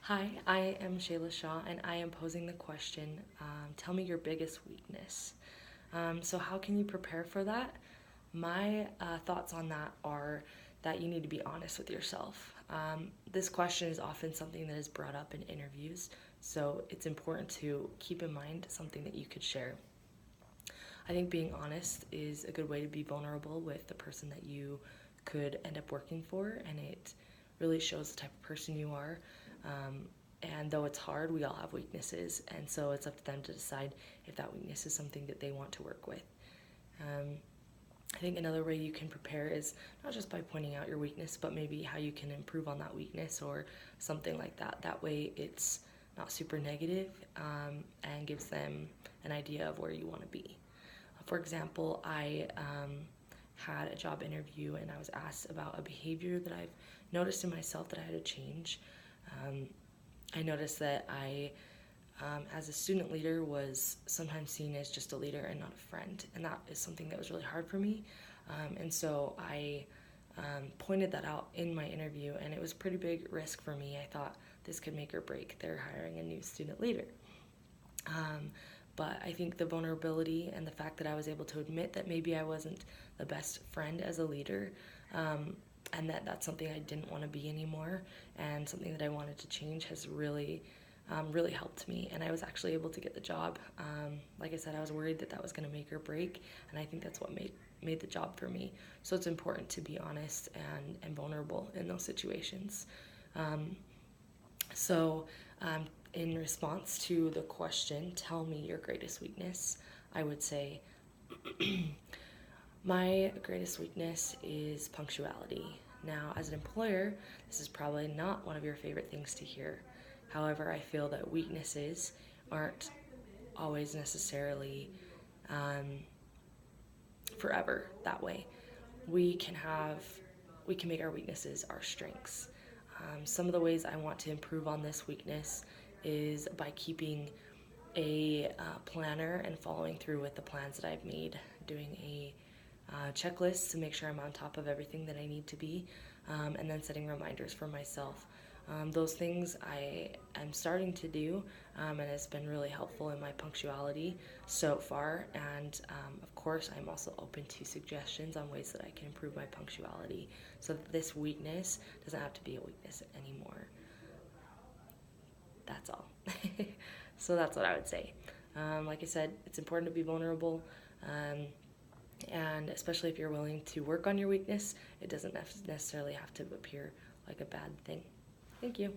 Hi, I am Shayla Shaw, and I am posing the question, tell me your biggest weakness. So how can you prepare for that? My thoughts on that are that you need to be honest with yourself. This question is often something that is brought up in interviews, so it's important to keep in mind something that you could share. I think being honest is a good way to be vulnerable with the person that you could end up working for, and it really shows the type of person you are. And though it's hard, we all have weaknesses, and so it's up to them to decide if that weakness is something that they want to work with. Um, I think another way you can prepare is not just by pointing out your weakness, but maybe how you can improve on that weakness or something like that. That way, it's not super negative and gives them an idea of where you want to be. For example, I had a job interview and I was asked about a behavior that I've noticed in myself that I had to change. Um, I noticed that as a student leader, was sometimes seen as just a leader and not a friend, and that is something that was really hard for me. And so I pointed that out in my interview, and it was a pretty big risk for me. I thought this could make or break. They're hiring a new student leader. Um, but I think the vulnerability and the fact that I was able to admit that maybe I wasn't the best friend as a leader, and that that's something I didn't want to be anymore, and something that I wanted to change has really helped me. And I was actually able to get the job. Like I said, I was worried that that was going to make or break, and I think that's what made the job for me. So it's important to be honest and vulnerable in those situations. Um, so, in response to the question, tell me your greatest weakness, I would say my greatest weakness is punctuality. Now, as an employer, this is probably not one of your favorite things to hear. However, I feel that weaknesses aren't always necessarily um, forever that way. We can have, we can make our weaknesses our strengths. Some of the ways I want to improve on this weakness is by keeping a planner and following through with the plans that I've made, doing a checklist to make sure I'm on top of everything that I need to be, and then setting reminders for myself. Those things I am starting to do, and it's been really helpful in my punctuality so far. And of course, I'm also open to suggestions on ways that I can improve my punctuality so that this weakness doesn't have to be a weakness anymore. That's all. So that's what I would say. Like I said, it's important to be vulnerable. And especially if you're willing to work on your weakness, it doesn't necessarily have to appear like a bad thing. Thank you.